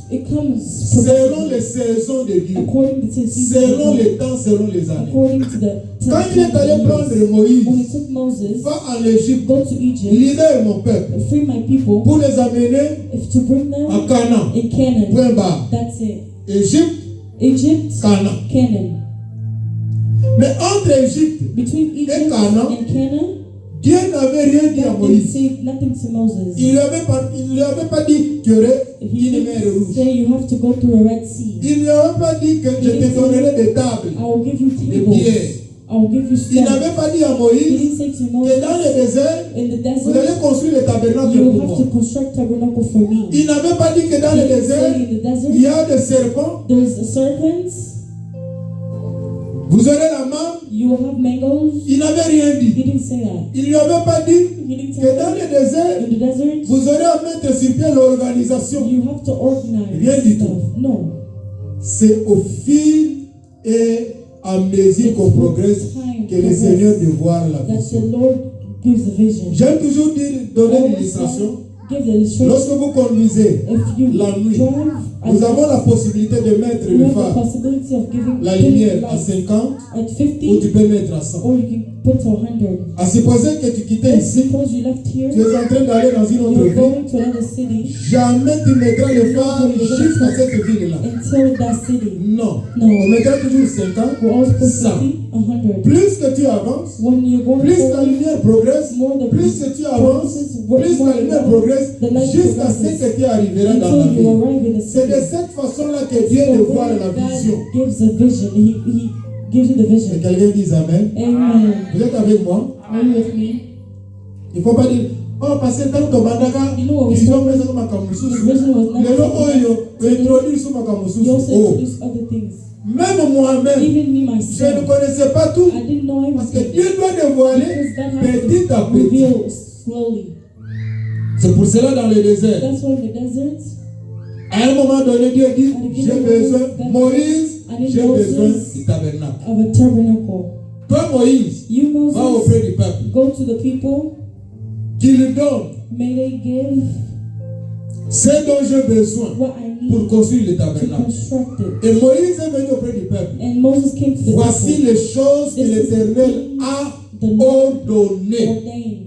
It comes selon les saisons de Dieu, according to the seasons of selon God, les temps, selon les années. according to the Quand il est allé prendre Moïse, when he took Moses, va en Égypte, go to Egypt, libère mon peuple, free my people, pour les amener if to bring them à Canaan. in Canaan. Point barre. That's it. Égypte, Egypt, Canaan. Canaan. Mais entre Égypte Between Egypt Canaan, and Canaan, Dieu n'avait rien dit à God didn't Moïse. say nothing to Moses. Il ne lui avait pas dit qu'il y aurait He une mer didn't rouge. say you have to go through a Red Sea. Il ne lui avait pas dit que je te donnerai des tables, I will give you des tables. pierres. I will give you Il stones. n'avait pas dit à He Moïse didn't say to que Moses, dans le désert, in the vous desert, allez construire le tabernacle you pour will have moi. to construct tabernacle for me. Il n'avait pas dit que dans He le didn't désert, say in the desert, il y a des serpents, there's serpents, vous aurez la manne. you will have mangoes. Il n'avait rien He dit. didn't say that. Il ne lui avait pas dit He didn't que say dans that. le désert, In the desert, vous aurez à mettre sur pied l'organisation. you have to organize Rien du stuff. tout. No. C'est au fil et à mesure qu'on progresse que le Seigneur de voir la That vision. the Lord gives the vision. J'aime toujours donner l'illustration. Give the illustration. Lorsque vous conduisez If you la nuit, drive, nous avons la possibilité de mettre you le have the phare, possibility of giving la lumière à light 50 at ou 50, tu peux mettre à 100. or you can put to 100. À supposer que tu quittais Let's ici, suppose you left here, tu es en train d'aller dans une autre you're ville, going to another city jamais tu mettras le phare jusqu'à cette ville-là. until that city. Non. No. On mettra toujours 50, We're always put 100. 50, 100. Plus que tu avances, When you're going plus la forward, lumière progresse, more the plus que tu avances, plus la lumière progresse, the light jusqu'à ce progresses. que tu arriveras dans la Until you ville. arrive in the C'est de city. cette façon-là que Dieu The te voit way la God vision. gives a vision. He gives you the Et vision. quelqu'un dit Amen. Amen. Vous êtes avec moi? Are you with me? Il ne faut pas dire, oh, parce que tant que Mandaka, You know what was ils ont talking- fait ça comme un camouflage. The vision was not Les gens, oh, ils introduisent ça comme un You also camouflage. introduce other things. Même moi-même, Even me je ne myself, connaissais pas tout. I didn't know Parce que everything. Dieu doit dévoiler Because God has petit à to petit. reveal slowly. C'est pour cela dans le désert. That's why in the desert, À un moment donné, Dieu dit, j'ai besoin, Moïse, I need j'ai besoin Moses du tabernacle. of a tabernacle. Toi, Moïse, You, va Moses, auprès du peuple, go to the people. qu'il donne May they give ce dont j'ai besoin what I pour need construire le to tabernacle. construct it. Et Moïse est venu auprès du peuple. And Moses came to the Voici people. les choses que This is l'Éternel things a the Lord ordonnées. ordained.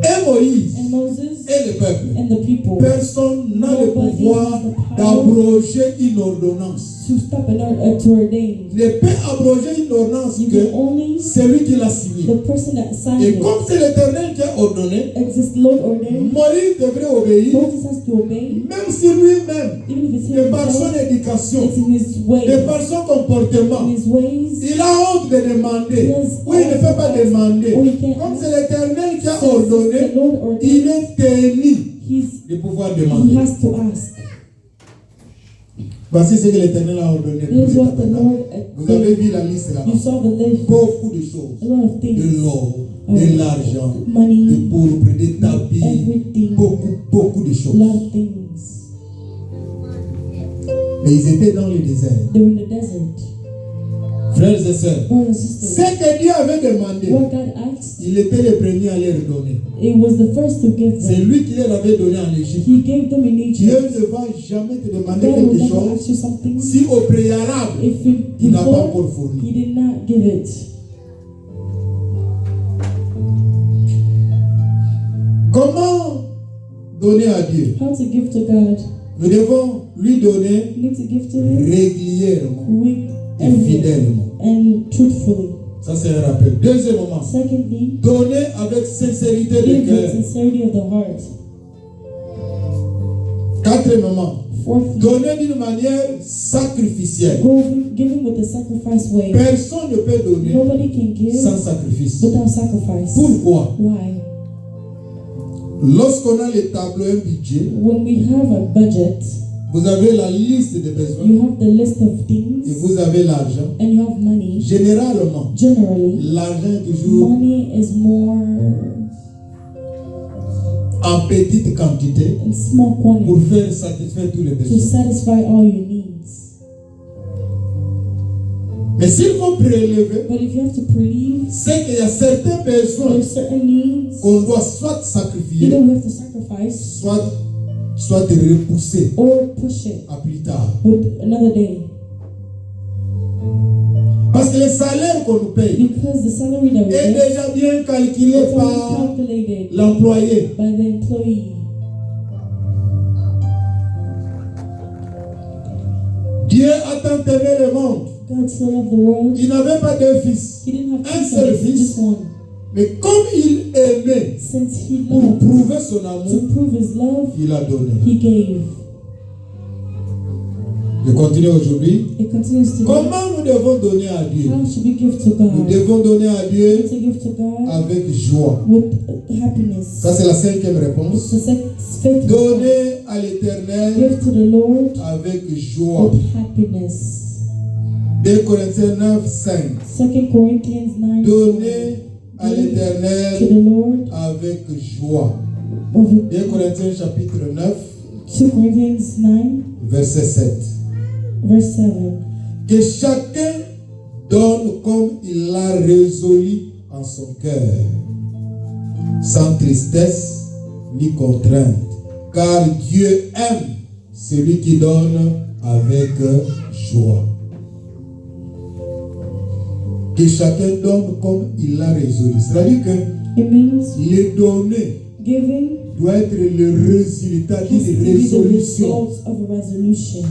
Et Moïse And Moses et le peuple. and the people Personne n'a le Nobody pouvoir has the power d'abroger une ordonnance. to stop to ordain. Ne peut abroger une ordonnance You que can only celui qui l'a signée. the person that signed Et it. comme c'est l'Éternel qui a ordonné, It's this Lord ordained. Moïse devrait obéir, Moses has to obey, même si lui-même, even if it's de par son himself, éducation, it's in his way, de par son comportement, in his ways. il a honte de demander. Yes. Oui, il ne peut pas demander. Oh, he can't. Comme c'est l'Éternel qui a Since ordonné, the Lord ordained, il est tenu he's de pouvoir he demander. has to ask. Voici ce que l'Éternel a ordonné. pour This is le what the tabernacle. Lord Vous avez vu la liste là-bas. you saw the list, Beaucoup de choses. a lot of De things, l'or, de l'argent, de money, pourpre, des tapis, everything, beaucoup de a choses. lot of things. Mais ils étaient dans le désert. They were in the desert. Frères et sœurs, Brothers and ce sisters, que Dieu avait demandé, what God asked, il était le premier à leur donner. it was the first to give C'est them. lui qui leur avait donné en Égypte. He gave them in Dieu Egypt. ne va jamais te demander God will quelque never chose ask you something si au préalable, if you, il n'a pas before encore fourni. He did not give it. Comment donner à Dieu? How to give to God? Nous devons lui donner You need to give to Him régulièrement with et everything fidèlement. and truthfully. Ça, c'est un rappel. Deuxièmement, Secondly, donner avec sincérité de give with cœur. sincerity of the heart. Quatrièmement, Fourthly, donner d'une manière sacrificielle. giving with the sacrifice way. Personne ne peut donner Nobody can give sans sacrifice. without sacrifice. Pourquoi? Why? Lorsqu'on a le tableau, un budget, When we have a budget, vous avez la liste des besoins you have the list of et things vous avez l'argent. and you have money. Généralement, Generally, l'argent est toujours money is more en petite quantité in small pour quantity faire satisfaire tous les to besoins. satisfy all your needs. Mais s'il faut prélever, But if you have to relieve, c'est qu'il y a certains besoins there's certain needs qu'on doit soit sacrifier, either we have to sacrifice soit soit te repousser or push it à plus tard. with another day. Parce que le salaire qu'on nous paye Because the salary that we est get déjà bien calculé is already par calculated l'employé. by the employee. Dieu a tant aimé le monde. God so loved the world. Il n'avait pas deux fils. He didn't have Un two seul sons, fils. just one. Mais comme il aimait, Since he pour loved, prouver son to amour, prove his love, il a donné. he gave. Je continue aujourd'hui. It continues today. Comment nous devons donner à Dieu? How should we give to Nous God? devons donner à Dieu To give to God avec joie. with happiness. Ça, c'est la cinquième It's réponse. the fifth. Donner à l'Éternel Give to the Lord avec joie. with happiness. 2 Corinthiens 9, 5. 2 Corinthians 9. Donner à To the l'Éternel Lord avec joie. of 2 Corinthiens chapitre 9, 2 Corinthians 9, verset 7. verse 7. Que chacun donne comme il l'a résolu en son cœur, sans tristesse ni contrainte, car Dieu aime celui qui donne avec joie. Que chacun donne comme il l'a résolu. C'est-à-dire que It means les donner giving doit être le résultat has to d'une be the résolution. result of a resolution.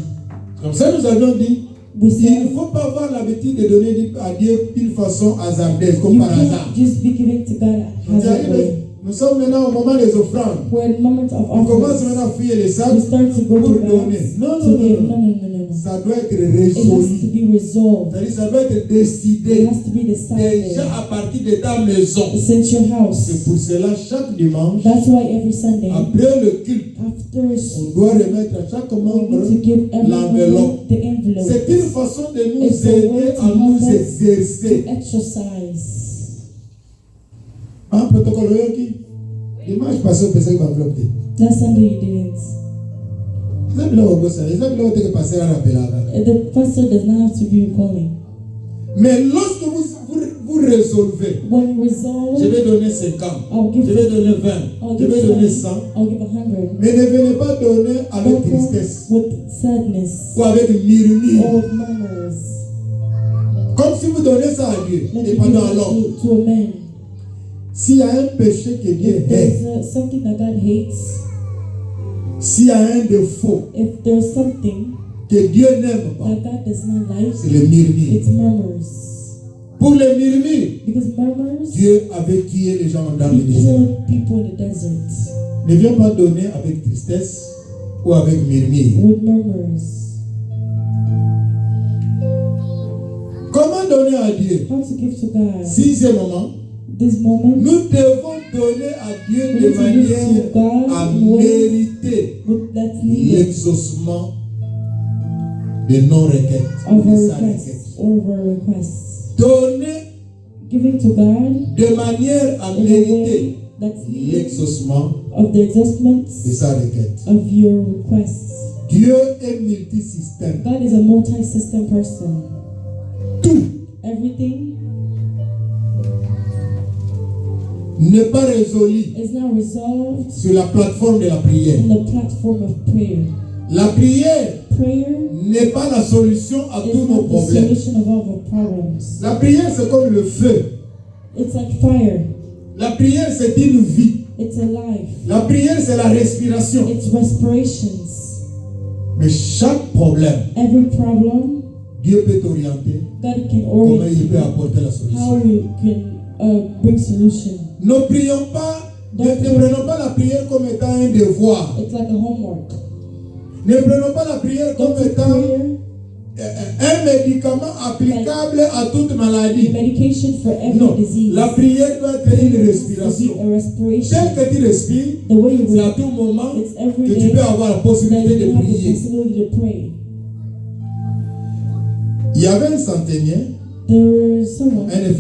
Comme ça, nous avions dit, We il ne said faut pas avoir l'habitude de donner à Dieu d'une façon hasardeuse, comme you par hasard. can't just be giving to God haphazardly. Nous sommes maintenant au moment des offrandes. We're in moments of On commence offerings. maintenant à fouiller les We sacs start to go pour to donner. God Non, to non, give. non, No. ça doit être It has to résolu. be resolved. C'est-à-dire, ça doit être It décidé has to be decided. déjà à partir de ta maison. Since your C'est house. pour cela, chaque dimanche, That's why every Sunday, après le culte, after on doit remettre à chaque we membre need to give everyone l'enveloppe. the envelope C'est une façon de nous It's a way aider to à nous help us exercer. to exercise. Un protocole qui dimanche passé, on pensait qu'il va envelopper. Last Sunday you didn't. The pastor does not have to be recalling. Mais lorsque vous résolvez, When you resolve, je vais donner 50, I'll give je vais donner 20, I'll je give vais donner 10, 100, I'll give 100. mais ne venez pas donner avec Don't come tristesse with sadness ou avec or murmure. with murmurs. Comme si vous donnez ça à Dieu. Like Et you give pendant l'homme, it to a man. s'il y a un péché que Dieu If hait, there's something that God hates, s'il y a un défaut if there's something que Dieu n'aime pas, that God does not like, c'est le murmure. it's murmurs. Pour le murmure, Because murmurs, Dieu avait tué les gens dans le He désert. killed people in the desert Ne viens pas donner avec tristesse ou avec murmure. with murmurs. Comment donner à Dieu? How to give to God? Sixième moment, This moment, nous devons donner à Dieu we de need to give to manière God à in ways mériter that's needed l'exaucement de nos requêtes. of de our sa requests requête. or of our requests. Donner Giving to God de manière à in a mériter way that's needed l'exaucement of the exhaustments de sa requête. of your requests. Dieu est multisystème. God is a multi-system person. Tout Everything n'est pas résolu is now resolved sur la plateforme de la prière. in the platform of prayer. La prière Prayer n'est pas la solution à is tous nos not the problèmes. solution of all our problems. La prière, c'est comme le feu. It's like fire. La prière, c'est une vie. It's a life. La prière, c'est la respiration. It's respirations. Mais chaque problème, Every problem, Dieu peut t'orienter. God can Comment orient il peut you apporter la how solution. we can bring solution. Ne prions pas, ne prenons pas la prière comme étant un devoir. It's like a homework. Ne prenons pas la prière comme Don't take étant prayer un médicament applicable à toute a maladie. medication for every Non, disease. la prière doit être une It has to be respiration. a respiration. Tel que tu respires, The way you c'est à breathe, tout moment it's every que tu day peux avoir la that possibilité you de have the prier. possibility to pray. Il y avait un centenier, There was someone, un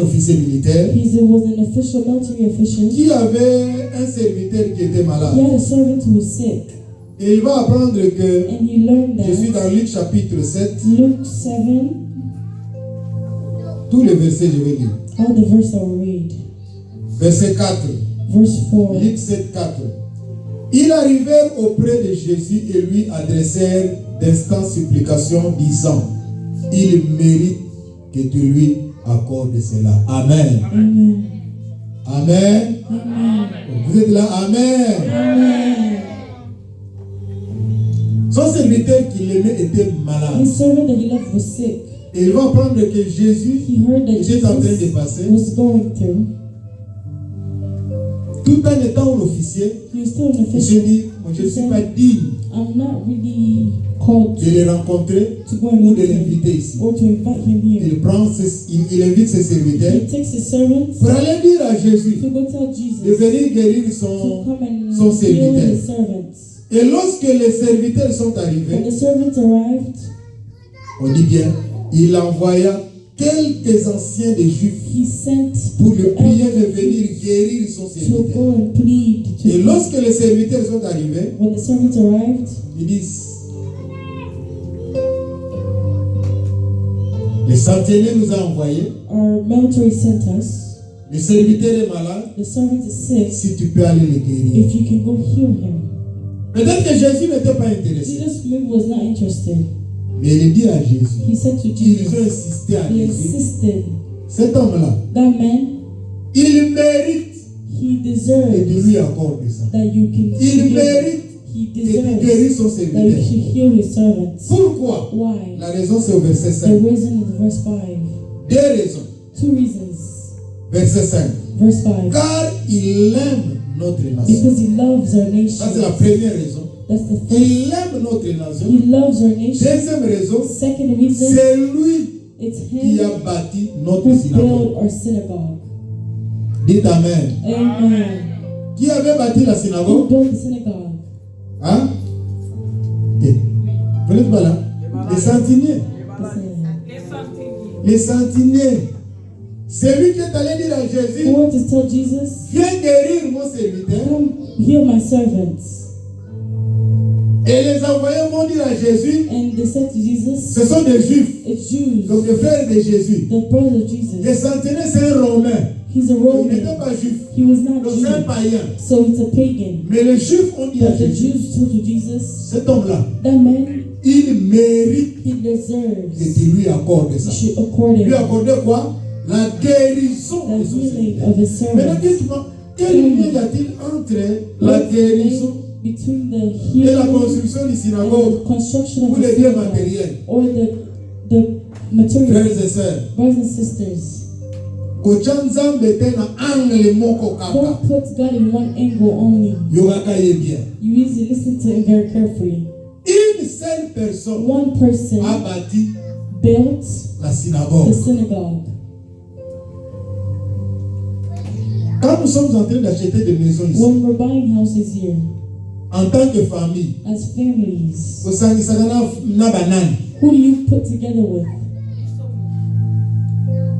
officier militaire, he was an official, military official. qui avait un serviteur qui était He malade. had a servant who was sick, Et il va apprendre que, and he learned je suis that dans Luc chapitre 7, Luke 7, tous les versets je vais lire. all the verse I will read. Verset 4, Verse 4. Luc 7, 4. Ils arrivèrent auprès de Jésus et lui adressèrent d'instantes supplications, disant, il mérite que tu lui accordes cela. Amen. Amen. Amen. Amen. Vous êtes là? Amen. Amen. Son serviteur qu'il aimait était malade. His servant that he loved was sick. Et il va apprendre que Jésus He heard that était en train de Jesus passer. was going through. Tout en étant un officier, He was still an il se official. dit, moi, je ne suis pas digne I'm not really called de le rencontrer to go and ou meet de him l'inviter ici. or to invite him here. Il invite ses serviteurs He takes his servants pour aller dire à Jésus to go tell de Jesus venir guérir to son come and son heal serviteur. his servants. Et lorsque les serviteurs sont When arrivés, the servants arrived, on dit bien, il envoya quelques anciens des Juifs he sent pour le the prier de elders venir guérir son to serviteur. go and plead to Et him. lorsque les serviteurs sont arrivés, When the servants arrived, ils disent, le centenier nous a envoyé, our military sent us. le serviteur est malade, The servant is sick. si tu peux aller le guérir. If you can go heal him. Peut-être que Jésus n'était pas intéressé, Jesus maybe was not interested. mais il dit à Jésus, He said to ils ont Jesus, insisté à he Jésus, insisted, cet homme-là, that man, il mérite he que deserves tu lui accordes ça. that you can Il heal him. mérite He que tu guérisses son deserves that you serviteur. should heal his servants. Pourquoi? Why? La raison c'est au verset The 5. reason is verse 5. Deux raisons. Two reasons. Verset 5. Verse 5. Car il aime notre nation. Because he loves our Ça c'est la nation. première raison. That's the first. Il aime notre nation. He loves our nation. Deuxième raison, Second reason, c'est lui it's qui a him bâti notre who synagogue. built our synagogue. Dites Amen. Amen. Qui avait bâti la Who synagogue? built the synagogue? Hein? Et, vous n'êtes pas là? Les centeniers. Les centeniers. C'est lui qui est allé dire à Jésus, Who went to tell Jesus, viens guérir mon serviteur. come heal my servants? Et les envoyés vont dire à Jésus, And they said to Jesus, ce sont des Juifs, it's Jews, donc les frères de Jésus. the brother of Jesus. Les centeniers, c'est un Romain. He's a Il n'était Roman. pas juif. He was not Donc c'est un Jew, païen. so it's a pagan. Mais les Juifs ont dit à But the Jésus, Jews told to Jesus, cet homme-là, that man, il mérite he que deserves. tu lui accordes ça. You should accord Lui him accorder quoi? La guérison the de son healing serviteur. of his Maintenant, servants. dites-moi, quel lien y a-t-il entre la guérison Between the et la healing construction du and synagogue the construction ou of the les biens synagogue, matériels? or the materials? Frères et sœurs, Brothers and sisters, kotia nzambe te na angle moko kaka, don't put God in one angle only. yokaka ye bien. You need to listen to him very carefully. Une seule personne One person a bâti built la the synagogue. synagogue. Quand nous sommes en train d'acheter des maisons ici, When we're buying houses here, en tant que famille, as families, kosangisaka na banani, who do you put together with?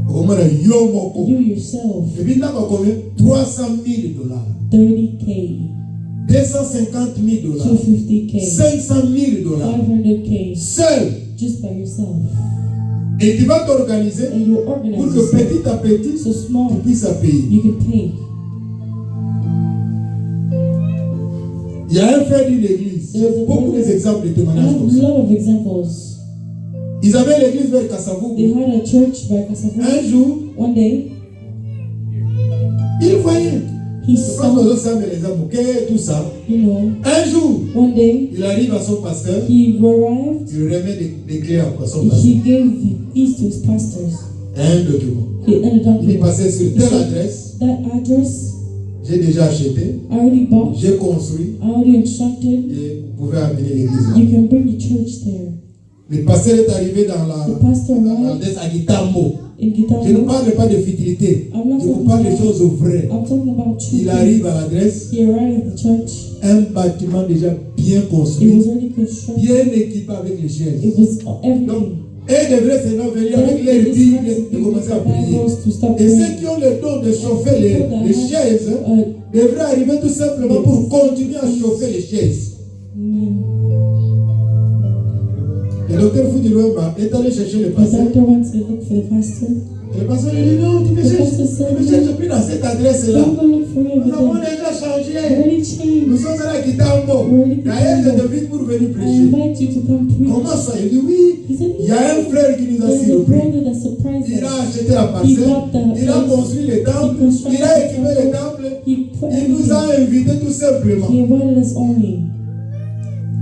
okomona yo moko. You yourself. Et puis, ndako combien? $300,000, $30K, $250,000, $250K, $500,000, $500K, seul. just by yourself. Et tu vas t'organiser And you pour organize que yourself petit à petit, so tu small puisses payer. you can pay. Il y a un frère d'une église. J'ai beaucoup d'exemples de I témoignages have comme a ça. lot of examples. Ils avaient l'église vers They Kassavougou. had a church by Kasavu. Un jour, One day, ils voyaient. he Je pense saw, aux autres les exemples, ok, tout ça. you know, Un jour, one day il arrive à son pasteur, he arrived, il remet des clés à son pasteur. he gave these to his pastors. Un document. He ended up Il est with passé sur He telle said, adresse, that address, j'ai déjà acheté, I already bought, j'ai construit I already instructed, et vous pouvez amener l'église là. you can bring your church there. Le pasteur est arrivé dans The pastor arrived l'adresse à Gitambo. in Je ne Gitano. parle pas de futilité, I'm not je vous talking parle des about, choses vraies. I'm talking about true Il arrive things. à l'adresse, He arrived at the church. un bâtiment déjà bien It construit, was already constructed. bien équipé avec les chaises. It was Donc, everything. et devrait seulement venir Then avec they les just Bibles had to et bring commencer à the prier. Bibles to start Et ceux praying. qui ont le don de chauffer les chaises Uh, devraient arriver tout simplement pour continuer à chauffer les chaises. Amen. Le docteur Foudilouemba est allé chercher le The pasteur. doctor went to look for the pastor. Et le pasteur lui dit non, tu me cherches plus dans cette adresse-là. Don't go look for me Nous avons over there. déjà changé. Already Nous changed. sommes à Kitambo. D'ailleurs, je t'invite pour venir I prêcher. invite you to come Comment preach. ça? Il dit oui. He said, Il y a un frère qui nous a there's a surpris. brother that surprised Il a us. acheté la parcelle. Il a construit le temple. Il a équipé le temple. He put Il nous a everything. invités tout simplement. He invited us only.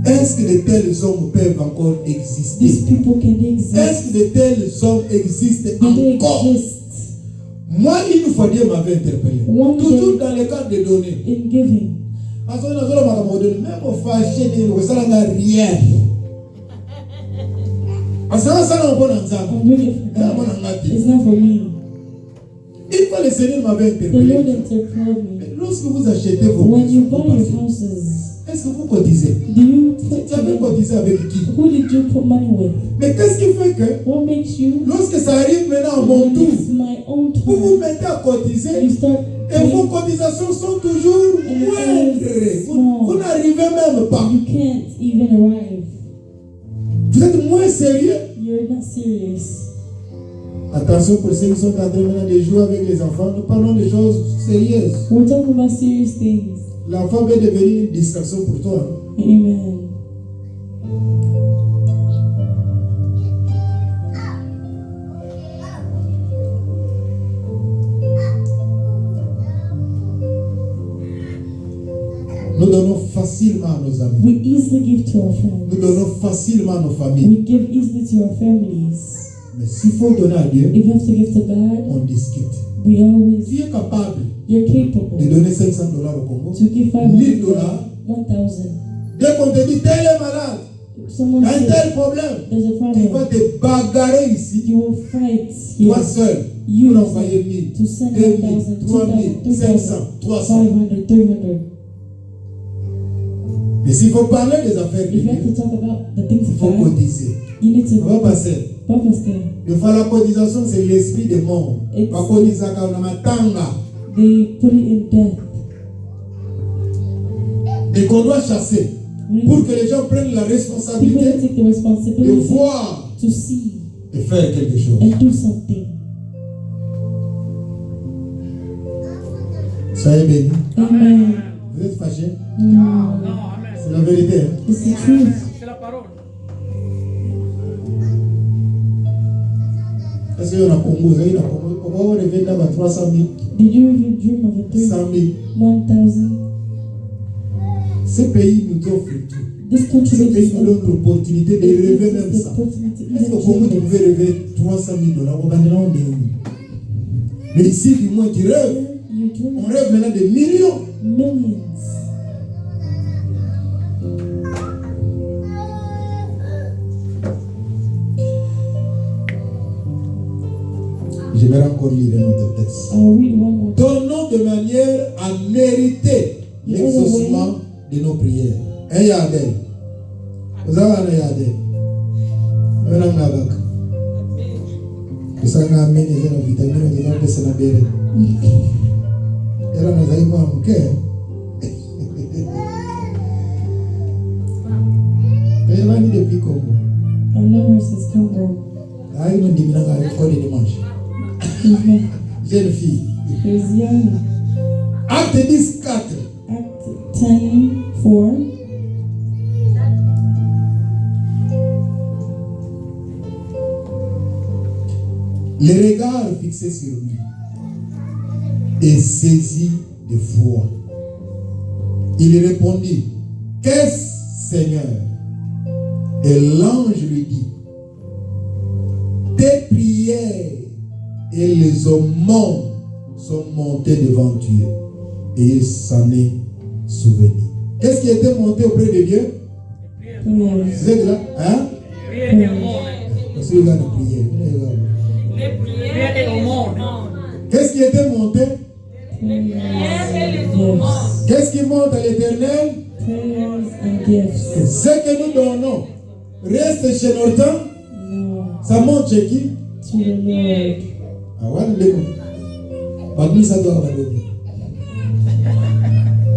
Est-ce que de tels hommes peuvent encore These exister? people can they exist? Est-ce que de tels hommes existent Do they encore? exist Moi, une fois Dieu m'avait interpellé. One Toujours day- dans le cadre de données. in giving? Parce que nous avons même au fâché, ça n'a rien. Parce que ça n'a pas d'ensemble. I'm doing it for God. It's not for me. Une fois le Seigneur m'avait The Lord interpellé. interpelled Mais me. lorsque vous achetez vos When you maisons, buy vos your parcelles, houses, est-ce que vous cotisez? do you put Tu avais together? cotisé avec qui? Who did you put money with? Mais qu'est-ce qui fait que What makes you? lorsque ça arrive maintenant à mon When tour, it's my own vous vous turn, mettez à cotiser you start et vos paying. cotisations sont toujours moindres. Vous n'arrivez même pas. You can't even arrive. Vous êtes moins sérieux. You're not serious. Attention pour ceux qui sont en train maintenant de jouer avec les enfants. Nous parlons de choses sérieuses. We're talking about serious things. L'enfant peut devenir une distraction pour toi. Amen. Nous donnons facilement à nos amis. We easily give to our Nous friends. donnons facilement à nos familles. We give easily to our families. Mais s'il faut donner à Dieu, If you have to give to God, on discute. we always, Tu es capable you're de capable donner $500 au Congo. to give $1000. $500, 1,000. Dès qu'on te dit tel est malade, Someone il y a un says tel problème, there's a tu vas problem. te bagarrer ici, You will fight toi here. seul, You pour envoyer 1000, to send 2000, 1,000, 3000, 2,000, 500, 300. 500, 300. Mais s'il faut parler des affaires de If you have to Dieu, talk about the things il of faut God, cotiser. you need On va to passer. purpose them. Des fois, la cotisation, c'est l'esprit des morts. It's- La cotisation, on a matanga. They put it in death. Et qu'on doit chasser. We Pour need que les gens prennent la people to responsabilité take the de responsibility voir to see et faire quelque chose. and do something. Soyez bénis. Amen. Vous êtes fâchés? No. C'est la vérité. Hein? It's the truth. C'est la parole. Est-ce qu'il y en a Congo? Vous avez Congo? On va revendre d'abord 300 000, Did you even dream of a 100 000. 1,000? Ce pays nous offre tout. This country Ce pays gives nous donne l'opportunité de rêver même the ça. opportunity Est-ce qu'au to Congo, even tu dream pouvais rêver 300 000 $? Au Bandela, on est où? Mais ici, du moins, tu rêves. it. You On dream rêve maintenant de millions. millions. J'aimerais encore lire notre texte. I'll read one more time. Donnons de manière à mériter l'exaucement de nos prières. Un yardel. Vous avez un yardel. Vous avez un yardel. Vous avez un yardel. Vous avez un vitamine. Vous avez un yardel. Vous avez un yardel. Vous avez depuis Congo. I've known her since Congo. Ah, il m'a dit que l'école est dimanche. Jeune fille. He was young. Acte 10, 4. Act 10:4. Les regards fixés sur lui et saisi de foi. Il répondit, qu'est-ce, Seigneur? Et l'ange lui dit, tes prières et les aumônes sont montées devant Dieu. Et il s'en est souvenu. Qu'est-ce qui était monté auprès de Dieu? Vous êtes là? Hein? Prière et aumône. Parce qu'il y a des prières. Prière et aumône. Qu'est-ce qui était monté? Gifts. Qu'est-ce qui monte à l'éternel? Prayers and gifts. Ce que nous donnons reste chez notre temps. No. Ça monte chez qui? To the Lord. Ah ouais, le parmi ça doit avoir donné.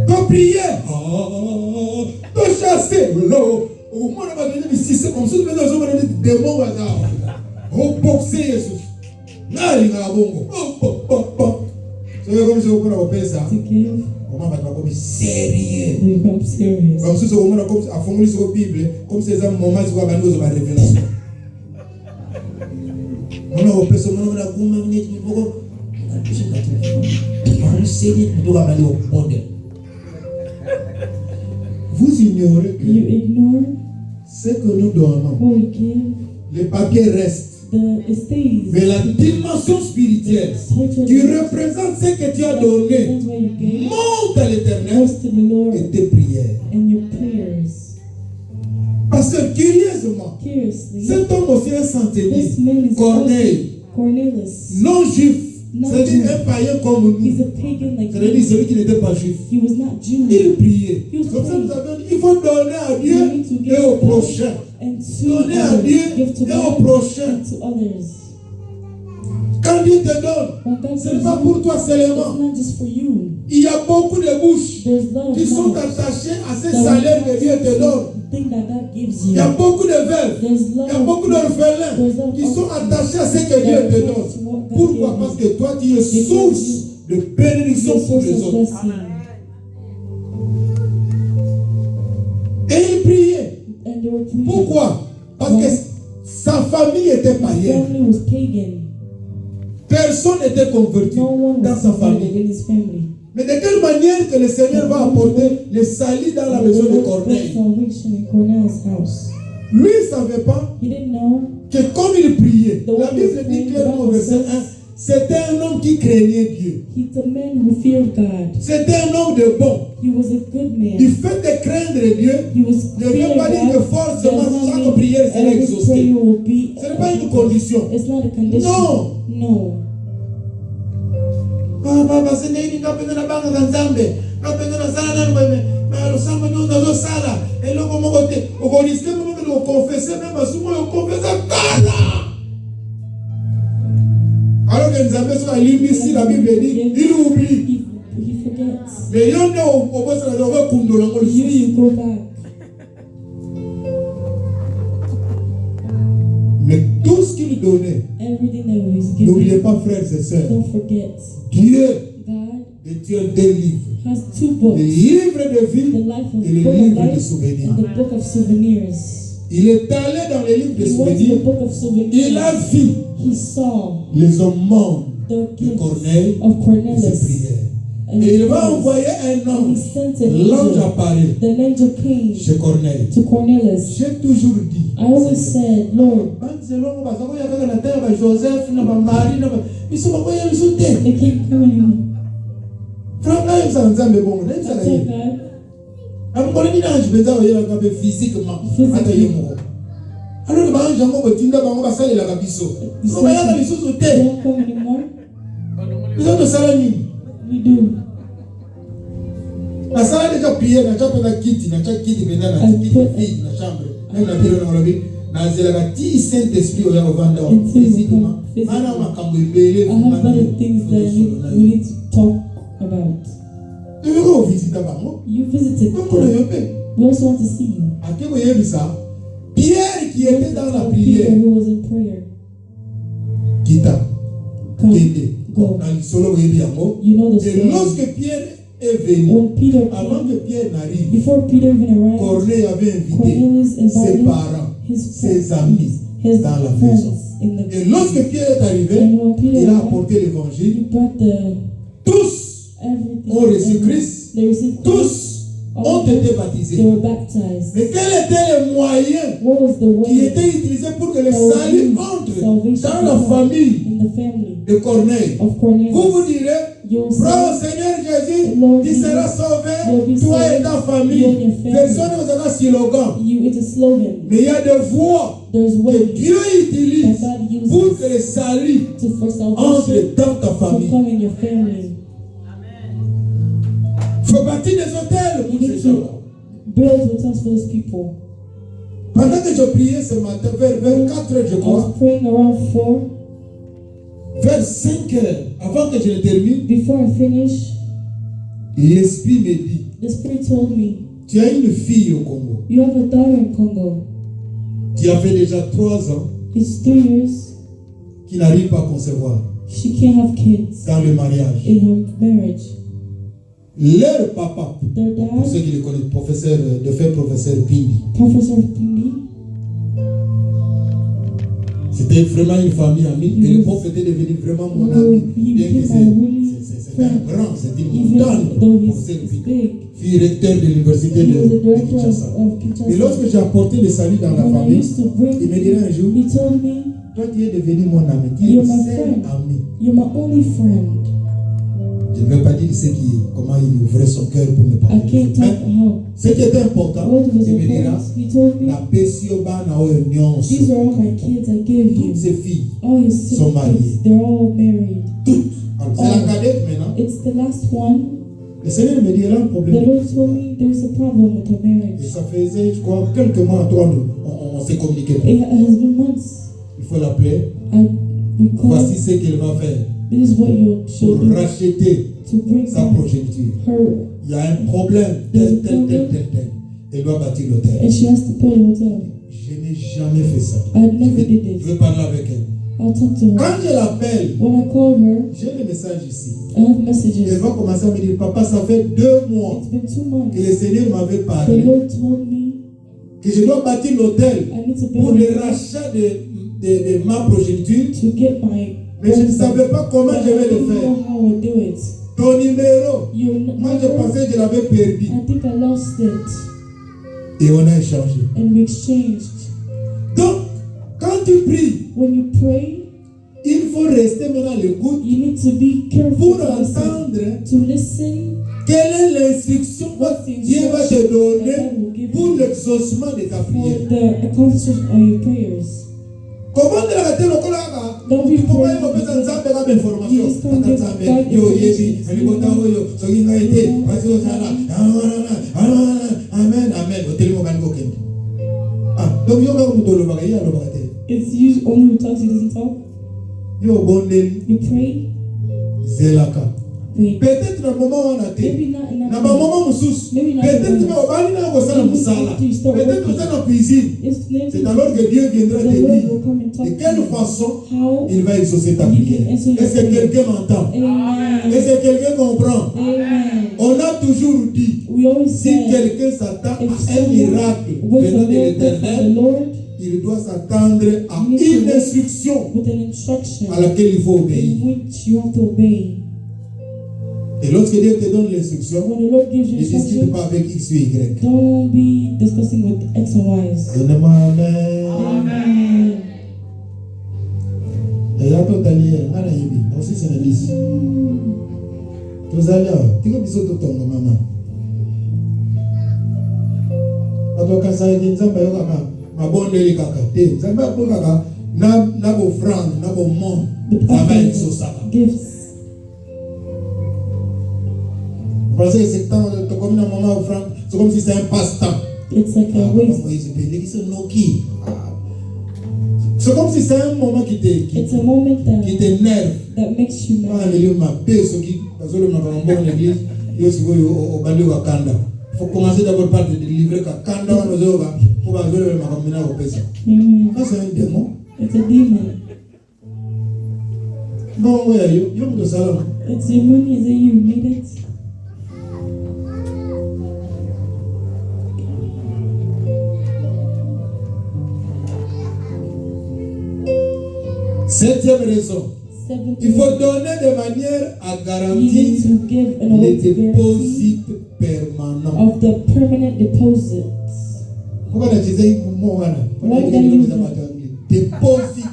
De prier, de chasser, Au moins, on va donner des systèmes comme ça, on va donner des démons. On va boxer Jesus. Là, il y a un bon. C'est comme si on a fait ça. to give, On va pas comme sérieux. they become serious. Comme si on a comme à fond sur la Bible, comme si c'est un moment où on va nous avoir révélation. On a fait ça, on a goûté, on vous ignorez You que ignore ce que nous donnons, what we give, les papiers restent. it stays. Mais la dimension spirituelle qui représente ce que tu as donné That's why you give. monte à l'éternel Goes to the Lord et tes prières. and your prayers. Parce que curieusement, Curiously, cet homme aussi est this centenier, man is Corneille, Cornelius. non juif, Non c'est-à-dire juif. un païen comme He's nous, a pagan like c'est-à-dire me. celui qui n'était pas juif. He was not Jewish. Il priait. He was Comme ça, nous praying. avons dit, il faut donner à Dieu You need to give et au to God prochain. and to Donner à others. Dieu Give to et au God prochain. and to others. Quand Dieu te donne, When God ce gives n'est pas you, pour toi it's seulement. not just for you. Il y a beaucoup de bouches There's a lot qui of sont mouths attachées à ce that salaire will que Dieu te donne. think that God gives Il you. y a beaucoup de veuves, There's il y a lot beaucoup of d'orphelins qui sont attachés à ce que Dieu te donne. Pourquoi? Parce que toi, tu es source de bénédiction your pour source les of autres. blessing. Et il priait. And they were praying. Pourquoi? Parce que sa famille était His païenne. family was pagan. Personne n'était converti No one dans was sa converted famille. in his family. Mais de quelle manière que le Seigneur va apporter le salut dans la maison de Brought Corneille? salvation in Cornelius' house. Lui, il ne savait pas He didn't know. que comme il priait, la Bible dit clairement au verset 1, c'était un homme qui craignait Dieu. He's a man who feared God. C'était un homme de bon. He was a good Du man. fait de craindre Dieu, He was ne veut fearing pas dire que God. forcément Does not chaque mean prière sera every exaucée. prayer will be. Ce n'est pas une condition. It's not a condition. No. No. Baba sendeni ngapenda banga kanzambe ngapenda sala nani bwe mais samba nous dans sala et le comment côté au risque même de confesser même asumo au confesser kala alors que Nzambe soit limite la Bible dit il oublie He forgets. mais yonde au boss la doit kundola ngo You go back. mais tout ce qu'il donnait, Everything that he was n'oubliez given. pas frères et sœurs, Don't forget. Dieu God détient deux livres, has two le books. livre de The vie life of et le book of livre de life souvenirs. and the book of souvenirs. Il est allé dans les livres de He went to the souvenirs, book of souvenirs. il a vu He saw les hommes morts the de gifts Corneille of et ses Cornelius. prières. And Et il he va prayed. envoyer un And he ange. sent an L'ange angel. apparaît The angel came chez Corneille. to Cornelius. J'ai toujours dit, I always said, Lord, Joseph, Marie, ils sont pas ils sont they can't come anymore. Franchement, ils sont Nzambe bon, ils sont After là. God, Amkole ni ange benza oyela ngabe physiquement ata yemo. Alors ba ange ngo botinda bango basalela ka biso. So ba yana lisusu they te. don't come anymore. Biso to sala nini? We do. Na sala déjà prier na chapa na kiti na chapa kiti benda na kiti vide na chambre. Même na biro na lobi na zela ka ti Saint-Esprit oya ovanda physiquement. Ana makambo ebele I have better things that we need to talk about. Tu veux visiter bango? You visited Bango le them. yope. We also want to see you. Akeko yebisa Pierre qui était dans la Peter prière. who was in prayer. Kita. Come, Kende. go. Dans le solo oyebi yango. You know the Et story. lorsque Pierre est venu, When Peter avant came, que Pierre n'arrive, before Peter even arrived, Corneille avait invité Cornelius ses invited parents, his ses amis his dans la friends maison. in the Et lorsque Pierre est arrivé, and when Peter il a arrived, apporté l'évangile. he brought the Tous everything. ont reçu and Christ. They received Christ. Tous All ont of them, été they baptisés. were baptized. Mais quel était le moyen What was the qui way était utilisé pour que le that was salut used, entre salvation dans la to come famille in the family de Corneille? of Cornelius? Vous direz, You'll prends see Seigneur Jésus, Lord tu Jesus, seras sauvé, you'll be toi et saved, ta you famille. and your family. Personne ne vous a un slogan. It's a slogan. Mais il y a des voies There's que ways Dieu utilise that God uses pour que le salut for salvation entre dans ta to famille. come in your family. Il faut bâtir des hôtels You pour need ces gens-là. to build hotels for those people. Pendant que je priais ce matin, vers 4 heures, je I crois, was praying around 4. vers 5 heures, avant que je ne termine, Before I finish, l'Esprit me dit, the Spirit told me, Tu as une fille au Congo You have a daughter in Congo. qui a fait déjà 3 ans, It's 3 years. qui n'arrive pas à concevoir She can't have kids dans le mariage. in her marriage. Leur papa, Their pour ceux dad, qui le connaissent, professeur Pindi, Professor Pindi, c'était vraiment une famille amie. Et le prof était devenu vraiment mon ami. Bien que c'est un grand, c'est une even montagne. though Professeur he's Pindi, big, fille recteur de l'université he was the de director Kinshasa. of Kinshasa. Et lorsque j'ai apporté le salut dans la When I famille, used to bring, il me dirait un jour, he told me, toi tu es devenu mon ami, tu es You're le my seul friend. ami. "You're my only friend." Je ne vais pas dire comment il ouvrait son cœur pour me I parler. can't talk Mais how. ce qui était important, What was il me dira, important? He told me, la Pessioba na oyo nyonso. "These are all my kids I gave you. Toutes ces filles, All his sont mariées. kids, they're all married. toutes. Alors, c'est la cadette maintenant. It's the last one." Le Seigneur me dit, elle a un The problème. Lord told me there's a problem with her Et marriage. ça faisait, je crois, quelques mois, toi, on s'est communiqué. It has been months. Il faut l'appeler. We called. Voici ce qu'elle va faire This is what you pour should do racheter to bring sa back progéniture. her, Il y a un problème, tel. Elle doit bâtir l'hôtel. and she has to pay the hotel. Je n'ai jamais fait ça. I never did Je this. vais parler avec elle. I'll talk to her. Quand je l'appelle, When I call her, j'ai le message ici. I have Elle messages. va commencer à me dire, papa, ça fait 2 mois It's been 2 months. que le Seigneur m'avait The parlé, Lord told me que je dois bâtir l'hôtel I need to pour build le rachat de ma progéniture, to get my. mais je ne savais pas comment But je I vais le didn't faire. know how I do it. Ton numéro, moi je number, pensais que je l'avais perdu. I think I lost it, Et on a échangé. and we exchanged. Donc, quand tu pries, When you pray, il faut rester maintenant à l'écoute you need to be careful pour to listen. entendre To listen. quelle est l'instruction que Dieu va te donner pour l'exaucement de ta For prière. the accomplishment of your prayers. Comment te la télé okolaka? Don't be Tu peux pas praying. y nzambe kama information. You just can't Kaka get nzambe God yo yebi information. elibota oyo soki ngai te pasi ozala amen amen otelemo bani kokende. Ah donc yo kaka moto olobaka ye alobaka te. It's usually only who talks, he doesn't talk. Yo obondeli You pray. zelaka. Wait. Peut-être na moment wana te. Maybe not in that Na ba moment. moment mosusu. Maybe not Peut-être in que that obali na kosala Maybe mosala. after you start Peut-être working. que na cuisine. It's maybe C'est alors que Dieu viendra te the Lord dire will come and talk de to quelle you. façon How? il va exaucer ta You prière. can answer your Est-ce que prayer. quelqu'un m'entend? Amen. Est-ce que quelqu'un comprend? Amen. On a toujours dit, We always si say, quelqu'un s'attend if à un someone miracle waits venant a de miracle from the l'Éternel, Lord il doit s'attendre à You need to une wait. instruction with an instruction à laquelle il faut obéir. in which you have to obey. Et lorsque Dieu te donne l'instruction, When the Lord gives ne you discute instruction, pas avec X ou Y. don't be discussing with X and Y's. Donnez-moi Amen. Amen. Et là, tout allié, on a yébi. Aussi, c'est la liste. Tous allés, tu peux biso tout ton maman. Atoka sa yé nzamba yo kaka mabondeli kaka te. Nzamba ko kaka na bo franc, na bo mon. With Ça va offering exaucer. gifts. Parce que c'est tant comme un moment au franc, c'est comme si c'est un passe-temps. It's like a waste. C'est comme si c'est un moment qui It's a moment t'énerve. that makes you Quand mad. il y a ma paix, ce qui parce que le maman en l'église, il y a aussi au bali au kanda. Il faut commencer d'abord par te délivrer quand kanda on nous a pour pas jouer le maman au pesa. Amen. Ça c'est un démon. It's a demon. Non ouais, yo me salon. It's your money. Is it you made it? Septième raison. Seventh Il faut one, donner de manière à you garantir need to give an les oath guarantee déposits permanents. of the permanent deposits. Pourquoi tu disais moi wana? Why did I use that? Déposit.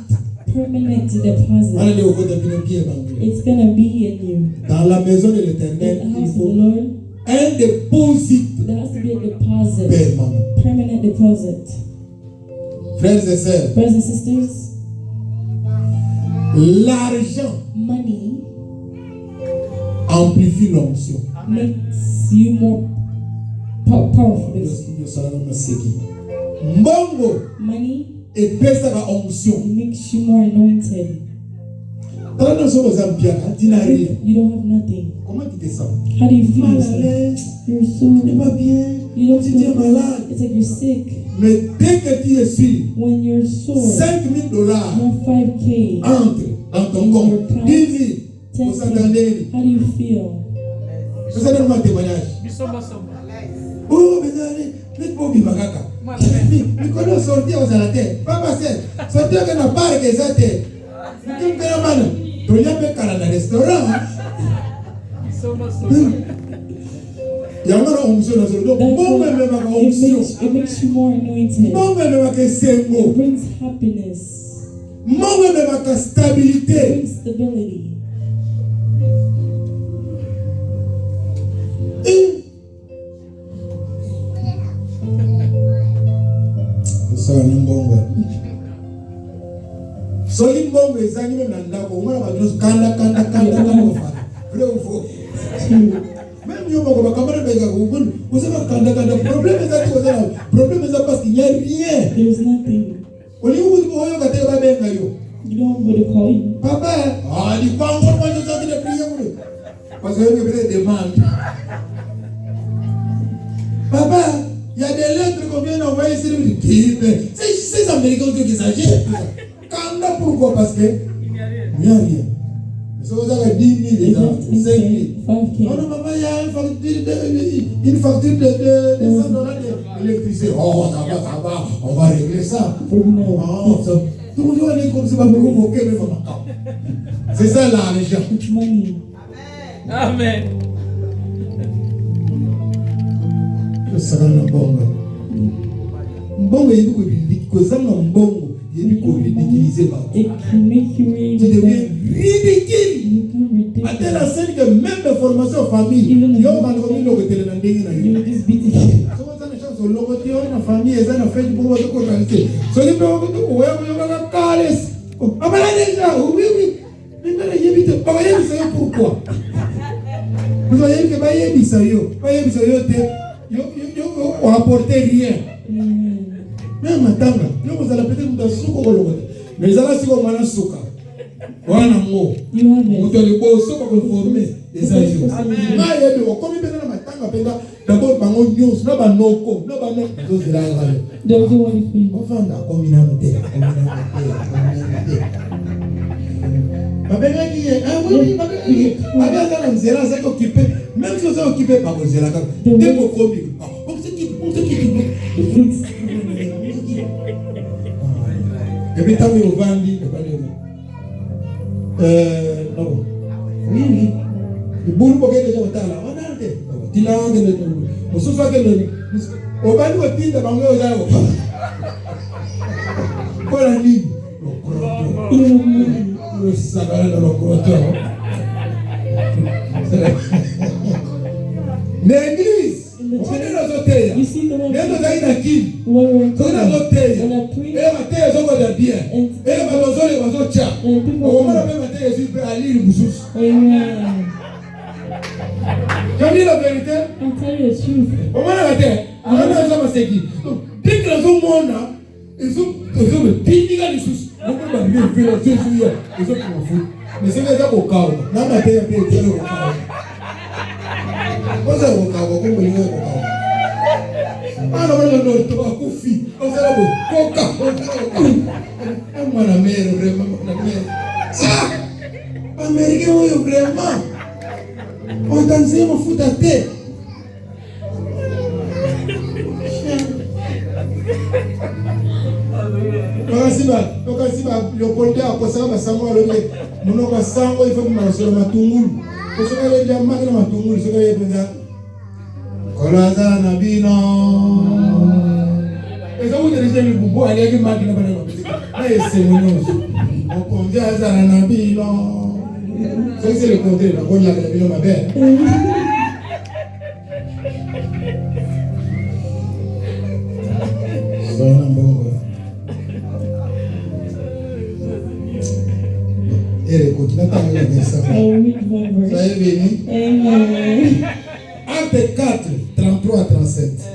Permanent deposit. Wana ndio ukote bien bien bangu. It's gonna be in you. Dans la maison de In l'Éternel, the il house of the faut Lord, un déposit there has to be a deposit. permanent. Permanent deposit. Frères et sœurs, Brothers and sisters, l'argent money amplifie l'onction. makes you more powerful. Mbongo Money epesaka onction. makes you more anointed. Tu n'as rien. You don't have nothing. Comment tu te sens? How do you feel? Mal à l'aise. You're so. Tu n'es pas bien. You don't Tu es feel. malade. It's like you're sick. Mais dès que tu es sûr, When you're sore, $5,000 you have 5K. entrent dans ton compte. 10 000. Vous 10K. entendez? How do you feel? Vous avez un témoignage. Bisomba somba. Oh, mais allez, pas bien, kaka. Mais quand on sortit aux alatères, papa c'est, sortir que n'a pas que ça t'est. Tu me fais la main. Tu n'as pas qu'à la restaurant. Bisomba somba. Il y a un onction dans ce dos. Bon, même ma onction. It makes you more anointed. Bon, même ma It mot. brings happiness. Bon, même ma It stabilité. brings stability. Ça va mbongo. Soli mbongo ezangi même na ndako. Omona ba dos kanda kofana. Vrai ou faux? Même yo moko ba kamera bega ko bon. Vous savez kanda problème ezati ko zana. Problème ezati parce qu'il n'y a rien. There's nothing. Oli oyo ka te ba benga yo. You don't have to call you. Papa, di kwango moi je sens de prier pour lui. Parce que il y a des demandes. Papa, il y a des lettres qu'on vient d'envoyer sur le type. C'est ces Américains qui exagèrent. Quand pourquoi? Parce que Il n'y a rien. il n'y a rien. Mais ça vous avez 10 000 They déjà, left 5 000. 5K. Non, maman, il y a une facture de $100 d'électricité. Oh, ça va, on va régler ça. Oh, ça. Tout le monde va aller comme ça, pour vous moquer, mais maman. C'est ça l'argent. It's money. Amen. Ça va dans mbongo. Mbongo yebi ko kozanga mbongo yebi ko ridiculiser ba. It can make you really Tu deviens bad. ridicule. You become À telle ridiculous. enseigne que même les formations famille, yo va comme lo que tele na ndenge na You yo. will just beat it. So ça ne chance lo que tele na famille eza na Facebook ko ko organiser. So ni pe ko ko ya ko na kales. Abala déjà, oui. Mais yebi te pas yebi ça pourquoi? Vous voyez que ba yebi ça yo te yo apporter rien. Même matanga, yo vous allez peut-être vous suko ko lo. Mais ça siko mwana suka. Wana mo. You have it. Mutu alikuwa usoko ko former des agios. Ma yebi ko komi pena na matanga pena d'abord bango news na banoko, na banoko zo zilanga. Don't do anything. Ofanda komi na mte. Babengaki ye, oui, babengaki. Babengaki na mzela za occupé, même si vous êtes occupé par vos zela. Dès que komi, on se quitte. Et puis tant que vous vendez, non. Oui. Le boulot pour que les gens là, on a été. Il a un de on se fait que au bas de titre bango aux pour la ligne. Le sagal dans le croton. L'église. On est dans l'hôtel. You see the one Les deux aïna qui. when we're Dans l'hôtel. when I preach Et ma terre sont pas bien. Et ma maison les maisons tcha. and people On va come. même ma terre je suis à lire boussous. Amen. Je dis la vérité. I'll tell you the truth. On va la terre. On va ça ma séqui. Donc dès que les hommes là, ils ont le pinga les sous. On va bien faire les choses hier. Ils ont pour fou. Mais c'est déjà au cas où. Dans ma terre peut être au cas où. Comment ça au cas où comme il est au cas où. Ah non, tu vas couper. On va la coca. Moi la mère vraiment la mère. Ah! Américain vraiment. On t'a dit mon fout à tête. Okasiba lokolde akosaka basango aloke monoko sango ifo kumasolo matungulu kosoka le jamaki na matungulu soka ye penza kolaza na bino eza udirije libubu aliyaki maki na bana na yesemonoso okonzi azana na bino soki c'est le contraire nakolaka na bino mabe sona mbongo écoute, n'attends pas de ça. Soyez bénis. Amen. Acte 4, 33 à 37.